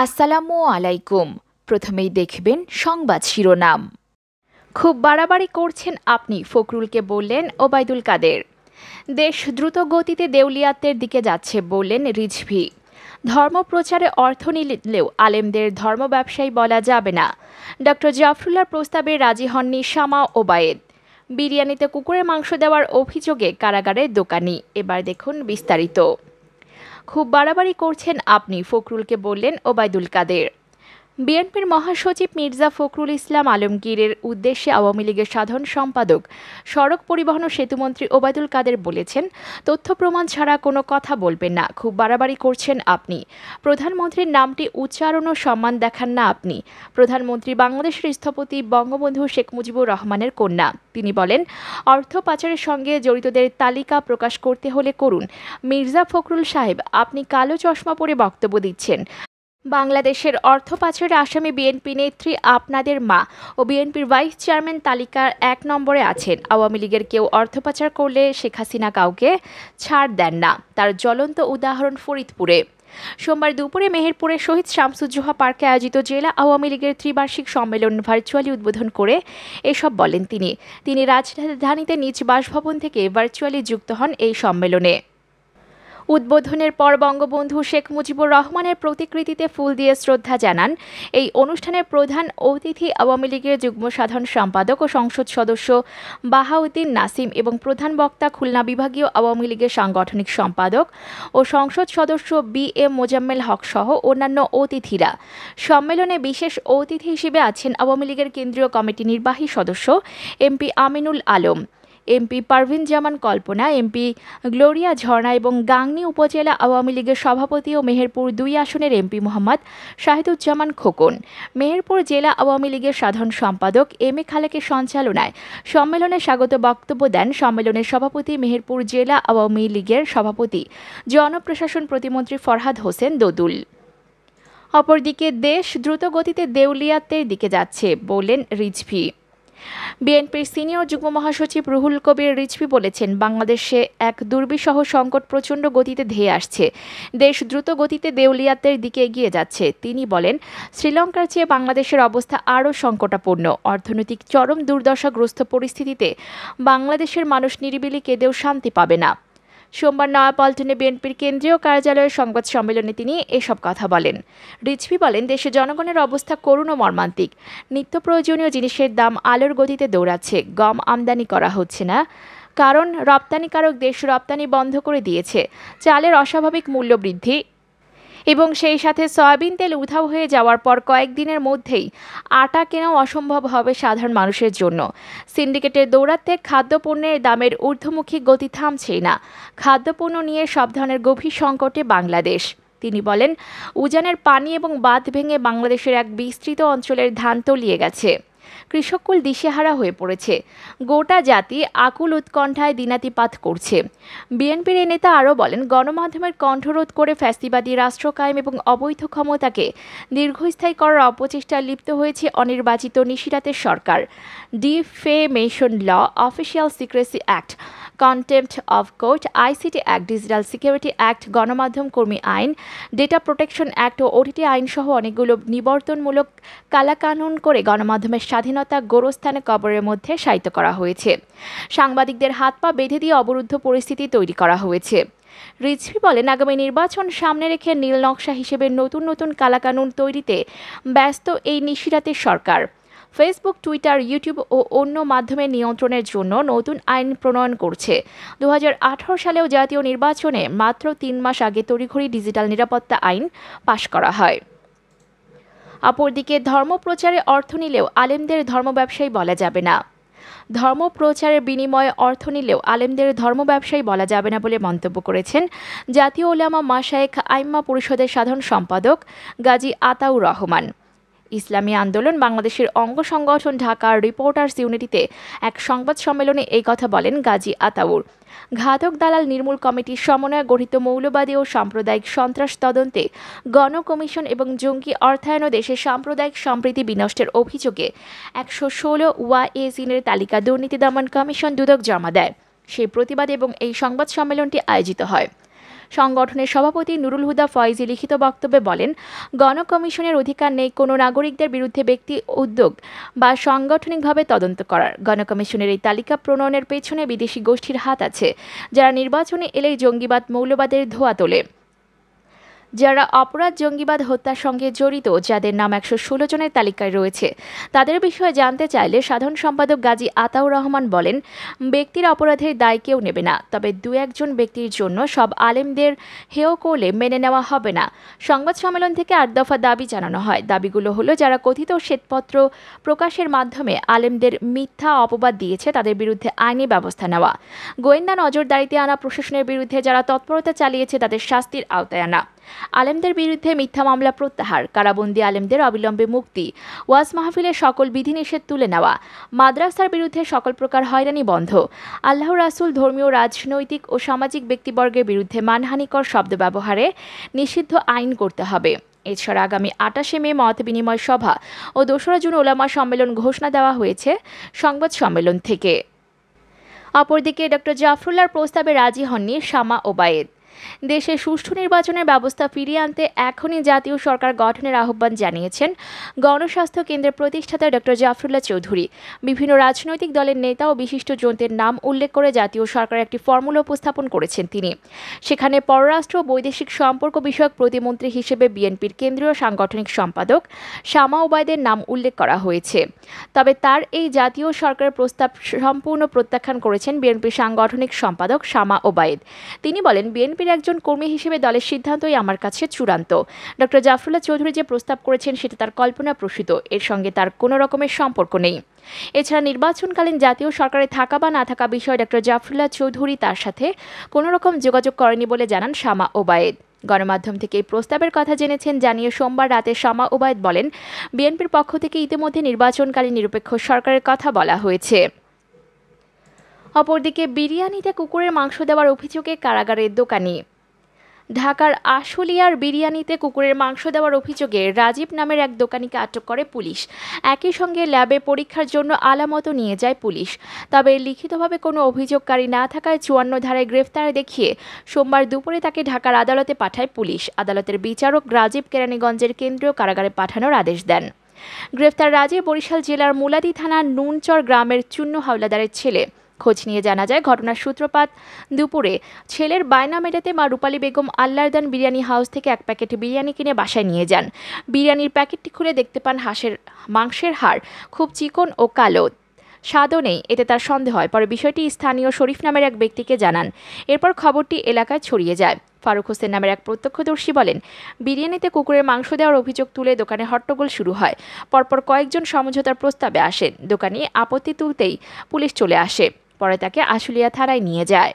আসসালামু আলাইকুম। প্রথমেই দেখবেন সংবাদ শিরোনাম। খুব বাড়াবাড়ি করছেন আপনি, ফখরুলকে বললেন ওবায়দুল কাদের। দেশ দ্রুত গতিতে দেউলিয়াত্বের দিকে যাচ্ছে বললেন রিজভী। ধর্মপ্রচারে অর্থ নিলেও আলেমদের ধর্ম ব্যবসায়ী বলা যাবে না। ডক্টর জাফরুল্লাহর প্রস্তাবে রাজি হননি শামা ওবায়েদ। বিরিয়ানিতে কুকুরের মাংস দেওয়ার অভিযোগে কারাগারের দোকানি। এবার দেখুন বিস্তারিত। খুব বাড়াবাড়ি করছেন আপনি, ফখরুলকে বললেন ওবায়দুল কাদের। বিএনপির মহাসচিব মির্জা ফখরুল ইসলাম আলমগীরের উদ্দেশ্যে আওয়ামী লীগের সাধারণ সম্পাদক, সড়ক পরিবহন ও সেতুমন্ত্রী ওবায়দুল কাদের বলেছেন, তথ্য প্রমাণ ছাড়া কোনো কথা বলবেন না। খুব বাড়াবাড়ি করছেন আপনি। প্রধানমন্ত্রীর নামটি উচ্চারণ ও সম্মান দেখান না আপনি। প্রধানমন্ত্রী বাংলাদেশের স্থপতি বঙ্গবন্ধু শেখ মুজিবুর রহমানের কন্যা। তিনি বলেন, অর্থ পাচারের সঙ্গে জড়িতদের তালিকা প্রকাশ করতে হলে করুন। মির্জা ফখরুল সাহেব, আপনি কালো চশমা পরে বক্তব্য দিচ্ছেন। বাংলাদেশের অর্থ পাচারের আসামি বিএনপি নেত্রী আপনাদের মা ও বিএনপির ভাইস চেয়ারম্যান তালিকার ১ নম্বরে আছেন। আওয়ামী লীগের কেউ অর্থ পাচার করলে শেখ হাসিনা কাউকে ছাড় দেন না। তার জ্বলন্ত উদাহরণ ফরিদপুরে। সোমবার দুপুরে মেহেরপুরের শহীদ শামসুজ্জোহা পার্কে আয়োজিত জেলা আওয়ামী লীগের ত্রিবার্ষিক সম্মেলন ভার্চুয়ালি উদ্বোধন করে এসব বলেন তিনি রাজধানীতে নিজ বাসভবন থেকে ভার্চুয়ালি যুক্ত হন এই সম্মেলনে। উদ্বোধনের পর বঙ্গবন্ধু শেখ মুজিবুর রহমানের প্রতিকৃতিতে ফুল দিয়ে শ্রদ্ধা জানান। এই অনুষ্ঠানের প্রধান অতিথি আওয়ামী লীগের যুগ্ম সাধারণ সম্পাদক ও সংসদ সদস্য বাহাউদ্দিন নাসিম এবং প্রধান বক্তা খুলনা বিভাগীয় আওয়ামী লীগের সাংগঠনিক সম্পাদক ও সংসদ সদস্য বি.এম. মোজাম্মেল হক সহ অন্যান্য অতিথিরা। সম্মেলনে বিশেষ অতিথি হিসেবে আছেন আওয়ামী লীগের কেন্দ্রীয় কমিটি নির্বাহী সদস্য এমপি আমিনুল আলম, এমপি পারভিন জামান কল্পনা, এমপি গ্লোরিয়া ঝর্ণা এবং গাংনী উপজেলা আওয়ামী লীগের সভাপতি ও মেহেরপুর ২ আসনের এমপি মোহাম্মদ শাহিদুজ্জামান খোকন। মেহেরপুর জেলা আওয়ামী লীগের সাধারণ সম্পাদক এম এ খালেকের সঞ্চালনায় সম্মেলনে স্বাগত বক্তব্য দেন সম্মেলনের সভাপতি, মেহেরপুর জেলা আওয়ামী লীগের সভাপতি, জনপ্রশাসন প্রতিমন্ত্রী ফরহাদ হোসেন দোদুল। অপরদিকে দেশ দ্রুত গতিতে দেউলিয়াত্বের দিকে যাচ্ছে বললেন রিজভী। বিএনপির সিনিয়র যুগ্ম মহাসচিব রুহুল কবির রিজভী বলেছেন, বাংলাদেশে এক দুর্বিষহ সংকট প্রচণ্ড গতিতে ধেয়ে আসছে। দেশ দ্রুত গতিতে দেউলিয়াত্বের দিকে এগিয়ে যাচ্ছে। তিনি বলেন, শ্রীলঙ্কার চেয়ে বাংলাদেশের অবস্থা আরও সংকটাপন্ন। অর্থনৈতিক চরম দুর্দশাগ্রস্ত পরিস্থিতিতে বাংলাদেশের মানুষ নিরিবিলি কেঁদেও শান্তি পাবে না। সোমবার নয়াপল্টনে বিএনপির কেন্দ্রীয় কার্যালয়ের সংবাদ সম্মেলনে তিনি এসব কথা বলেন। রিজভী বলেন, দেশে জনগণের অবস্থা করুণ ও মর্মান্তিক। নিত্য প্রয়োজনীয় জিনিসের দাম আলোর গতিতে দৌড়াচ্ছে। গম আমদানি করা হচ্ছে না, কারণ রপ্তানিকারক দেশ রপ্তানি বন্ধ করে দিয়েছে। চালের অস্বাভাবিক মূল্য বৃদ্ধি এবং সেই সাথে সয়াবিন তেল উধাও হয়ে যাওয়ার পর কয়েকদিনের মধ্যেই আটা কেনাও অসম্ভব হবে সাধারণ মানুষের জন্য। সিন্ডিকেটের দৌরাত্ম্যে খাদ্যপণ্যের দামের ঊর্ধ্বমুখী গতি থামছেই না। খাদ্যপণ্য নিয়ে সব ধরনের গভীর সংকটে বাংলাদেশ। তিনি বলেন, উজানের পানি এবং বাঁধ ভেঙে বাংলাদেশের এক বিস্তৃত অঞ্চলের ধান তলিয়ে গেছে। কৃষককুল দিশেহারা হয়ে পড়েছে। গোটা জাতি আকুল উৎকণ্ঠায় দিনাতিপাত করছে। বিএনপির এই নেতা আরও বলেন, গণমাধ্যমের কণ্ঠরোধ করে ফ্যাসিবাদী রাষ্ট্র কায়েম এবং অবৈধ ক্ষমতাকে দীর্ঘস্থায়ী করার অপচেষ্টায় লিপ্ত হয়েছে অনির্বাচিত নিশিরাতের সরকার। Defamation law, official secrecy act, contempt of court, ICT act, digital security act, গণমাধ্যম কর্মী আইন, ডেটা প্রোটেকশন অ্যাক্ট ও ওটিটি আইন সহ অনেকগুলো নিবর্তনমূলক কালাকানুন করে গণমাধ্যমের স্বাধীনতা গোরস্থানে কবরের মধ্যে শায়িত করা হয়েছে। সাংবাদিকদের হাত পা বেঁধে দিয়ে অবরুদ্ধ পরিস্থিতি তৈরি করা হয়েছে। রিজভী বলেন, আগামী নির্বাচন সামনে রেখে নীল নকশা হিসেবে নতুন নতুন কালাকানুন তৈরিতে ব্যস্ত এই নিশিরাতের সরকার। ফেসবুক, টুইটার, ইউটিউব ও অন্য মাধ্যমের নিয়ন্ত্রণের জন্য নতুন আইন প্রণয়ন করছে। ২০১৮ সালেও জাতীয় নির্বাচনে মাত্র ৩ মাস আগে তড়িঘড়ি ডিজিটাল নিরাপত্তা আইন পাশ করা হয়। অপরদিকে ধর্মপ্রচারে অর্থ নিলেও আলেমদের ধর্ম ব্যবসায়ী বলা যাবে না। ধর্মপ্রচারের বিনিময়ে অর্থ নিলেও আলেমদের ধর্ম ব্যবসায়ী বলা যাবে না বলে মন্তব্য করেছেন জাতীয় উলামা মাশায়েখ আইম্মা পরিষদের সাধারণ সম্পাদক গাজী আতাউর রহমান। ইসলামী আন্দোলন বাংলাদেশের অঙ্গ সংগঠন ঢাকার রিপোর্টার্স ইউনিটিতে এক সংবাদ সম্মেলনে এই কথা বলেন গাজী আতাউর। ঘাতক দালাল নির্মূল কমিটির সমন্বয়ে গঠিত মৌলবাদী ও সাম্প্রদায়িক সন্ত্রাস তদন্তে গণকমিশন এবং জঙ্গি অর্থায়নে দেশের সাম্প্রদায়িক সম্প্রীতি বিনষ্টের অভিযোগে ১১৬ ওয়াইএসিনের তালিকা দুর্নীতি দমন কমিশন দুদক জমা দেয়। সেই প্রতিবাদ এবং এই সংবাদ সম্মেলনটি আয়োজিত হয়। সংগঠনের সভাপতি নুরুল হুদা ফয়েজি লিখিত বক্তব্যে বলেন, গণকমিশনের অধিকার নেই কোনো নাগরিকদের বিরুদ্ধে ব্যক্তি উদ্যোগ বা সাংগঠনিকভাবে তদন্ত করার। গণকমিশনের এই তালিকা প্রণয়নের পেছনে বিদেশি গোষ্ঠীর হাত আছে, যারা নির্বাচনে এলেই জঙ্গিবাদ মৌলবাদের ধোঁয়া তোলে, যারা অপরাধ জঙ্গিবাদ হত্যার সঙ্গে জড়িত, যাদের নাম 116 জনের তালিকায় রয়েছে। তাদের বিষয়ে জানতে চাইলে সাধারণ সম্পাদক গাজী আতাউর রহমান বলেন, ব্যক্তির অপরাধের দায় কেউ নেবে না, তবে দু একজন ব্যক্তির জন্য সব আলেমদের হেয় করলে মেনে নেওয়া হবে না। সংবাদ সম্মেলন থেকে 8 দফা দাবি জানানো হয়। দাবিগুলো হলো, যারা কথিত শ্বেতপত্র প্রকাশের মাধ্যমে আলেমদের মিথ্যা অপবাদ দিয়েছে তাদের বিরুদ্ধে আইনি ব্যবস্থা নেওয়া, গোয়েন্দা নজরদারিতে আনা প্রশাসনের বিরুদ্ধে যারা তৎপরতা চালিয়েছে তাদের শাস্তির আওতায় আনা, আলেমদের বিরুদ্ধে মিথ্যা মামলা প্রত্যাহার, কারাবন্দী আলেমদের অবিলম্বে মুক্তি, ওয়াজ মাহফিলের সকল বিধিনিষেধ তুলে নেওয়া, মাদ্রাসার বিরুদ্ধে সকল প্রকার হয়রানি বন্ধ, আল্লাহ রাসূল, ধর্মীয়, রাজনৈতিক ও সামাজিক ব্যক্তিবর্গের বিরুদ্ধে মানহানিকর শব্দ ব্যবহারে নিষিদ্ধ আইন করতে হবে। এছাড়া আগামী 28শে মে মত বিনিময় সভা ও 2রা জুন ওলামা সম্মেলন ঘোষণা দেওয়া হয়েছে সংবাদ সম্মেলন থেকে। অপরদিকে ডক্টর জাফরুল্লাহর প্রস্তাবে রাজি হননি শামা ওবায়েদ। দেশে সুষ্ঠু নির্বাচনের ব্যবস্থা ফিরিয়ে আনতে এখনই জাতীয় সরকার গঠনের আহ্বান জানিয়েছেন গণস্বাস্থ্য কেন্দ্রের প্রতিষ্ঠাতা ডক্টর জাফরুল্লাহ চৌধুরী। বিভিন্ন রাজনৈতিক দলের নেতা ও বিশিষ্টজনদের নাম উল্লেখ করে জাতীয় সরকারের একটি ফর্মুলা উপস্থাপন করেছেন তিনি। সেখানে পররাষ্ট্র ও বৈদেশিক সম্পর্ক বিষয়ক প্রতিমন্ত্রী হিসেবে বিএনপির কেন্দ্রীয় সাংগঠনিক সম্পাদক শামা ওবায়েদের নাম উল্লেখ করা হয়েছে। তবে তার এই জাতীয় সরকারের প্রস্তাব সম্পূর্ণ প্রত্যাখ্যান করেছেন বিএনপির সাংগঠনিক সম্পাদক শামা ওবায়েদ। তিনি বলেন, বিএনপির একজন কর্মী হিসেবে দলের সিদ্ধান্তই আমার কাছে চূড়ান্ত। ডক্টর জাফরুল্লাহ চৌধুরী যে প্রস্তাব করেছেন সেটা তার কল্পনাপ্রসূত, এর সঙ্গে তার কোনো রকমের সম্পর্ক নেই। এছাড়া নির্বাচনকালীন জাতীয় সরকারে থাকা বা না থাকা বিষয়ে ডক্টর জাফরুল্লাহ চৌধুরী তার সাথে কোনো রকম যোগাযোগ করেনি বলে জানান শামা ওবায়েদ। গণমাধ্যম থেকে এই প্রস্তাবের কথা জেনেছেন জানিয়ে সোমবার রাতে শামা ওবায়েদ বলেন, বিএনপির পক্ষ থেকে ইতিমধ্যে নির্বাচনকালীন নিরপেক্ষ সরকারের কথা বলা হয়েছে। অপরদিকে বিরিয়ানিতে কুকুরের মাংস দেওয়ার অভিযোগে কারাগারের দোকানি। ঢাকার আশুলিয়ার বিরিয়ানিতে কুকুরের মাংস দেওয়ার অভিযোগে রাজীব নামের এক দোকানিকে আটক করে পুলিশ। একই সঙ্গে ল্যাবে পরীক্ষার জন্য আলামতও নিয়ে যায় পুলিশ। তবে লিখিতভাবে কোনো অভিযোগকারী না থাকায় 54 ধারায় গ্রেফতার দেখিয়ে সোমবার দুপুরে তাকে ঢাকার আদালতে পাঠায় পুলিশ। আদালতের বিচারক রাজীব কেরানীগঞ্জের কেন্দ্রীয় কারাগারে পাঠানোর আদেশ দেন। গ্রেফতার রাজীব বরিশাল জেলার মুলাদি থানার নুনচর গ্রামের চুন্নু হাওলাদারের ছেলে। খোঁজ নিয়ে জানা যায়, ঘটনার সূত্রপাত দুপুরে ছেলের বায়না মেটাতে মা রূপালী বেগম আল্লারদান বিরিয়ানি হাউস থেকে এক প্যাকেট বিরিয়ানি কিনে বাসায় নিয়ে যান। বিরিয়ানির প্যাকেটটি খুলে দেখতে পান হাঁসের মাংসের হাড় খুব চিকন ও কালো, স্বাদও নেই, এতে তার সন্দেহ হয়। পরে বিষয়টি স্থানীয় শরীফ নামের এক ব্যক্তিকে জানান। এরপর খবরটি এলাকায় ছড়িয়ে যায়। ফারুক হোসেন নামের এক প্রত্যক্ষদর্শী বলেন, বিরিয়ানিতে কুকুরের মাংস দেওয়ার অভিযোগ তুলে দোকানে হট্টগোল শুরু হয়। পরপর কয়েকজন সমঝোতার প্রস্তাবে আসেন। দোকানি আপত্তি তুলতেই পুলিশ চলে আসে। পরে তাকে আশুলিয়া থানায় নিয়ে যায়।